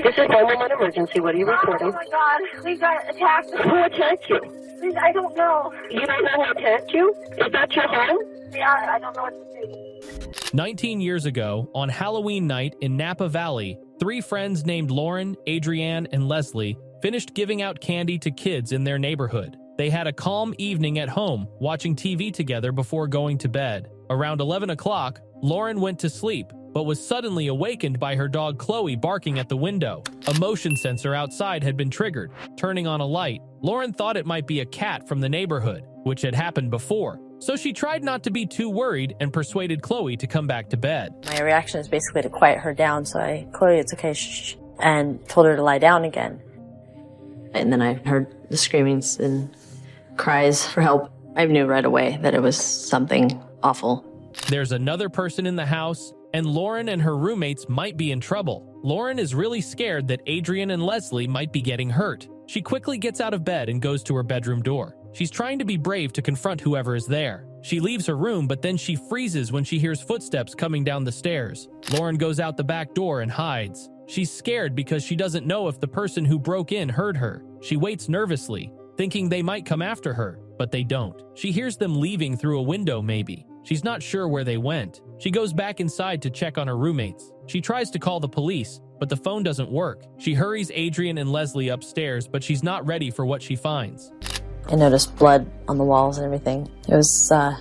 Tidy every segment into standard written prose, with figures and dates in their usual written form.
This is 911 emergency. What are you reporting? Oh my God, we got attacked. Who attacked you? I don't know. You don't know who attacked you? Is that your home? Yeah, I don't know what to do. 19 years ago, on Halloween night in Napa Valley, 3 friends named Lauren, Adriane, and Leslie finished giving out candy to kids in their neighborhood. They had a calm evening at home, watching TV together before going to bed. Around 11 o'clock, Lauren went to sleep, but was suddenly awakened by her dog Chloe barking at the window. A motion sensor outside had been triggered. Turning on a light, Lauren thought it might be a cat from the neighborhood, which had happened before. So she tried not to be too worried and persuaded Chloe to come back to bed. My reaction is basically to quiet her down, so Chloe, it's okay, shh, and told her to lie down again. And then I heard the screamings and cries for help. I knew right away that it was something awful. There's another person in the house, and Lauren and her roommates might be in trouble. Lauren is really scared that Adriane and Leslie might be getting hurt. She quickly gets out of bed and goes to her bedroom door. She's trying to be brave to confront whoever is there. She leaves her room, but then she freezes when she hears footsteps coming down the stairs. Lauren goes out the back door and hides. She's scared because she doesn't know if the person who broke in heard her. She waits nervously, thinking they might come after her, but they don't. She hears them leaving through a window maybe. She's not sure where they went. She goes back inside to check on her roommates. She tries to call the police, but the phone doesn't work. She hurries Adriane and Leslie upstairs, but she's not ready for what she finds. I noticed blood on the walls and everything. It was a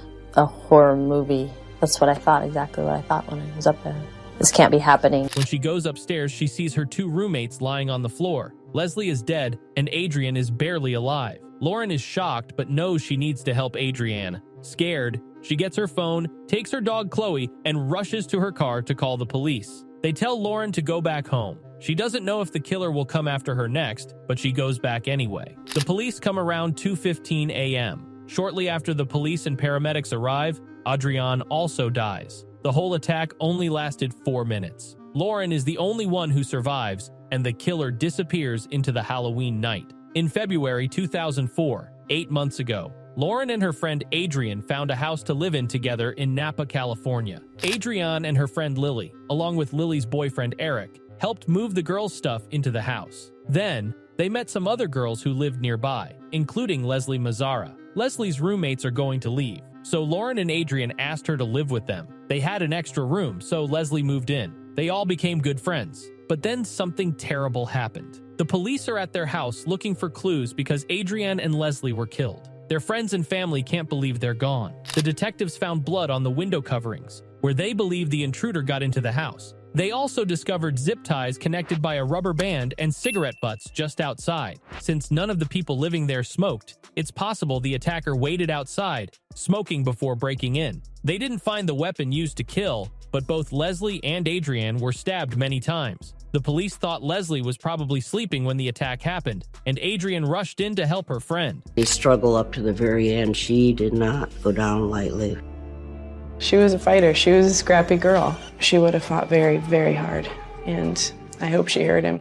horror movie. That's what I thought, exactly what I thought when I was up there. This can't be happening. When she goes upstairs, she sees her 2 roommates lying on the floor. Leslie is dead, and Adriane is barely alive. Lauren is shocked, but knows she needs to help Adriane. Scared, she gets her phone, takes her dog Chloe, and rushes to her car to call the police. They tell Lauren to go back home. She doesn't know if the killer will come after her next, but she goes back anyway. The police come around 2:15 a.m. Shortly after the police and paramedics arrive, Adriane also dies. The whole attack only lasted 4 minutes. Lauren is the only one who survives, and the killer disappears into the Halloween night. In February 2004, 8 months ago, Lauren and her friend Adriane found a house to live in together in Napa, California. Adriane and her friend Lily, along with Lily's boyfriend Eric, helped move the girls' stuff into the house. Then, they met some other girls who lived nearby, including Leslie Mazzara. Leslie's roommates are going to leave, so Lauren and Adriane asked her to live with them. They had an extra room, so Leslie moved in. They all became good friends. But then something terrible happened. The police are at their house looking for clues because Adriane and Leslie were killed. Their friends and family can't believe they're gone. The detectives found blood on the window coverings, where they believe the intruder got into the house. They also discovered zip ties connected by a rubber band and cigarette butts just outside. Since none of the people living there smoked, it's possible the attacker waited outside, smoking before breaking in. They didn't find the weapon used to kill, but both Leslie and Adriane were stabbed many times. The police thought Leslie was probably sleeping when the attack happened, and Adriane rushed in to help her friend. They struggled up to the very end. She did not go down lightly. She was a fighter. She was a scrappy girl. She would have fought very, very hard, and I hope she hurt him.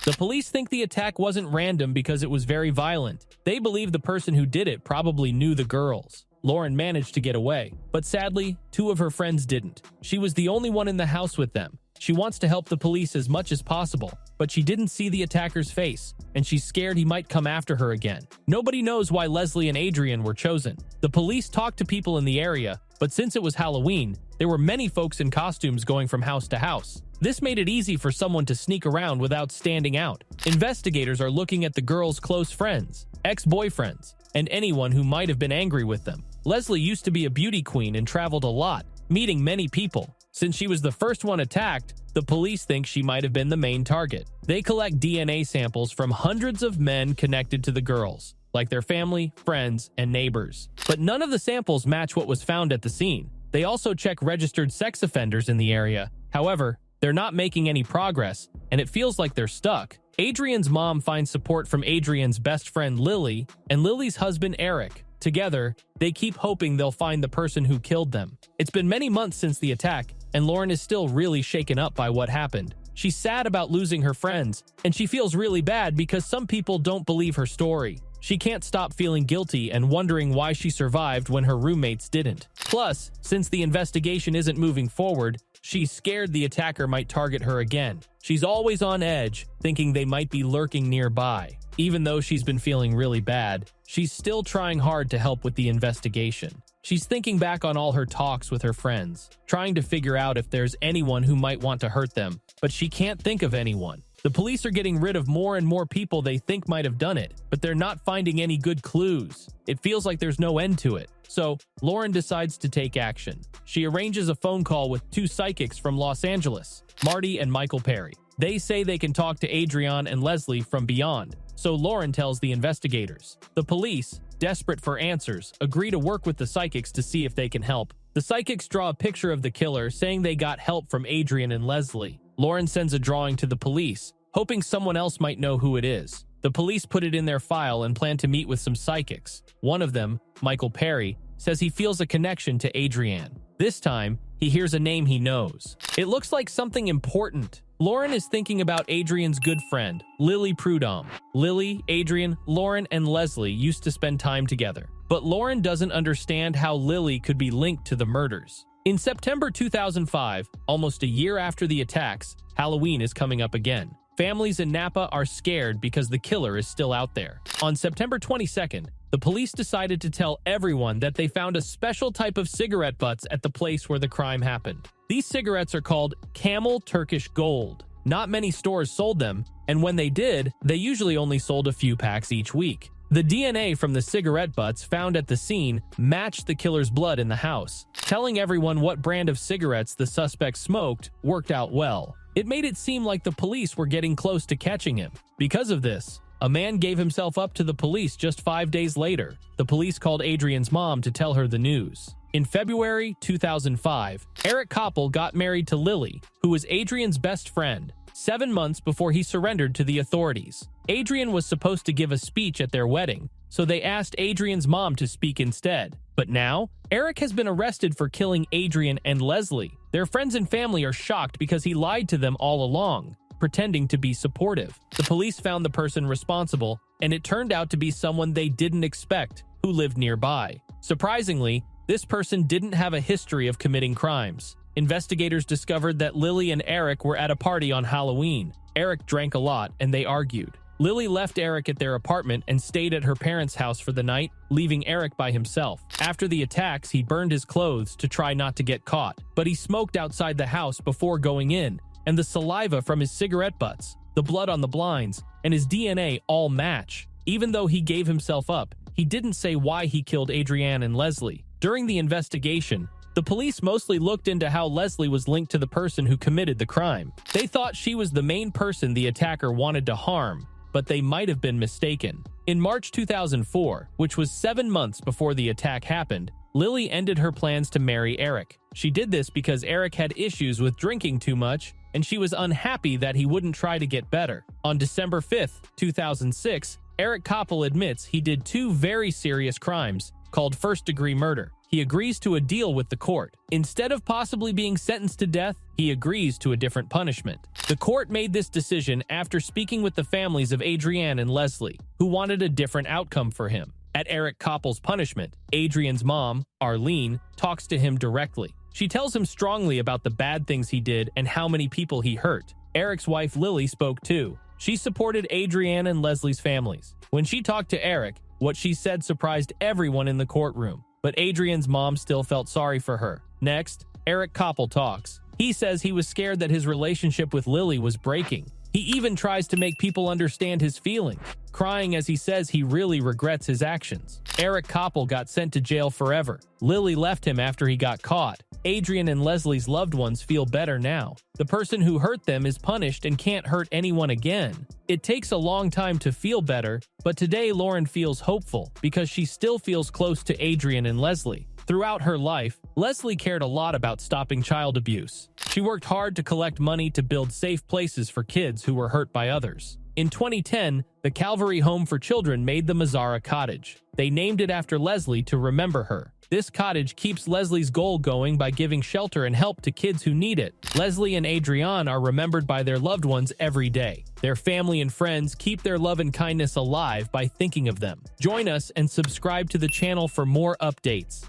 The police think the attack wasn't random because it was very violent. They believe the person who did it probably knew the girls. Lauren managed to get away, but sadly, 2 of her friends didn't. She was the only one in the house with them. She wants to help the police as much as possible, but she didn't see the attacker's face, and she's scared he might come after her again. Nobody knows why Leslie and Adriane were chosen. The police talked to people in the area, but since it was Halloween, there were many folks in costumes going from house to house. This made it easy for someone to sneak around without standing out. Investigators are looking at the girls' close friends, ex-boyfriends, and anyone who might have been angry with them. Leslie used to be a beauty queen and traveled a lot, meeting many people. Since she was the first one attacked, the police think she might have been the main target. They collect DNA samples from hundreds of men connected to the girls, like their family, friends, and neighbors. But none of the samples match what was found at the scene. They also check registered sex offenders in the area. However, they're not making any progress, and it feels like they're stuck. Adriane's mom finds support from Adriane's best friend Lily and Lily's husband Eric. Together, they keep hoping they'll find the person who killed them. It's been many months since the attack, and Lauren is still really shaken up by what happened. She's sad about losing her friends, and she feels really bad because some people don't believe her story. She can't stop feeling guilty and wondering why she survived when her roommates didn't. Plus, since the investigation isn't moving forward, She's scared the attacker might target her again. She's always on edge, thinking they might be lurking nearby. Even though she's been feeling really bad, she's still trying hard to help with the investigation. She's thinking back on all her talks with her friends, trying to figure out if there's anyone who might want to hurt them, but she can't think of anyone. The police are getting rid of more and more people they think might have done it, but they're not finding any good clues. It feels like there's no end to it. So, Lauren decides to take action. She arranges a phone call with two psychics from Los Angeles, Marty and Michael Perry. They say they can talk to Adriane and Leslie from beyond, so Lauren tells the investigators. The police, desperate for answers, agree to work with the psychics to see if they can help. The psychics draw a picture of the killer, saying they got help from Adriane and Leslie. Lauren sends a drawing to the police, hoping someone else might know who it is. The police put it in their file and plan to meet with some psychics. One of them, Michael Perry, says he feels a connection to Adriane. This time, he hears a name he knows. It looks like something important. Lauren is thinking about Adriane's good friend, Lily Prudhomme. Lily, Adriane, Lauren, and Leslie used to spend time together. But Lauren doesn't understand how Lily could be linked to the murders. In September 2005, almost a year after the attacks, Halloween is coming up again. Families in Napa are scared because the killer is still out there. On September 22nd, the police decided to tell everyone that they found a special type of cigarette butts at the place where the crime happened. These cigarettes are called Camel Turkish Gold. Not many stores sold them, and when they did, they usually only sold a few packs each week. The DNA from the cigarette butts found at the scene matched the killer's blood in the house. Telling everyone what brand of cigarettes the suspect smoked worked out well. It made it seem like the police were getting close to catching him. Because of this, a man gave himself up to the police just 5 days later. The police called Adriane's mom to tell her the news. In February 2005, Eric Koppel got married to Lily, who was Adriane's best friend, 7 months before he surrendered to the authorities. Adriane was supposed to give a speech at their wedding, so they asked Adriane's mom to speak instead. But now, Eric has been arrested for killing Adriane and Leslie. Their friends and family are shocked because he lied to them all along, pretending to be supportive. The police found the person responsible, and it turned out to be someone they didn't expect, who lived nearby. Surprisingly, this person didn't have a history of committing crimes. Investigators discovered that Lily and Eric were at a party on Halloween. Eric drank a lot, and they argued. Lily left Eric at their apartment and stayed at her parents' house for the night, leaving Eric by himself. After the attacks, he burned his clothes to try not to get caught, but he smoked outside the house before going in, and the saliva from his cigarette butts, the blood on the blinds, and his DNA all match. Even though he gave himself up, he didn't say why he killed Adriane and Leslie. During the investigation, the police mostly looked into how Leslie was linked to the person who committed the crime. They thought she was the main person the attacker wanted to harm, but they might have been mistaken. In March 2004, which was 7 months before the attack happened, Lily ended her plans to marry Eric. She did this because Eric had issues with drinking too much, and she was unhappy that he wouldn't try to get better. On December 5, 2006, Eric Koppel admits he did 2 very serious crimes, called first-degree murder. He agrees to a deal with the court. Instead of possibly being sentenced to death, he agrees to a different punishment. The court made this decision after speaking with the families of Adriane and Leslie, who wanted a different outcome for him. At Eric Koppel's punishment, Adriane's mom, Arlene, talks to him directly. She tells him strongly about the bad things he did and how many people he hurt. Eric's wife Lily spoke too. She supported Adriane and Leslie's families. When she talked to Eric, what she said surprised everyone in the courtroom. But Adriane's mom still felt sorry for her. Next, Eric Koppel talks. He says he was scared that his relationship with Lily was breaking. He even tries to make people understand his feelings, crying as he says he really regrets his actions. Eric Koppel got sent to jail forever. Lily left him after he got caught. Adriane and Leslie's loved ones feel better now. The person who hurt them is punished and can't hurt anyone again. It takes a long time to feel better, but today Lauren feels hopeful because she still feels close to Adriane and Leslie. Throughout her life, Leslie cared a lot about stopping child abuse. She worked hard to collect money to build safe places for kids who were hurt by others. In 2010, the Calvary Home for Children made the Mazzara Cottage. They named it after Leslie to remember her. This cottage keeps Leslie's goal going by giving shelter and help to kids who need it. Leslie and Adriane are remembered by their loved ones every day. Their family and friends keep their love and kindness alive by thinking of them. Join us and subscribe to the channel for more updates.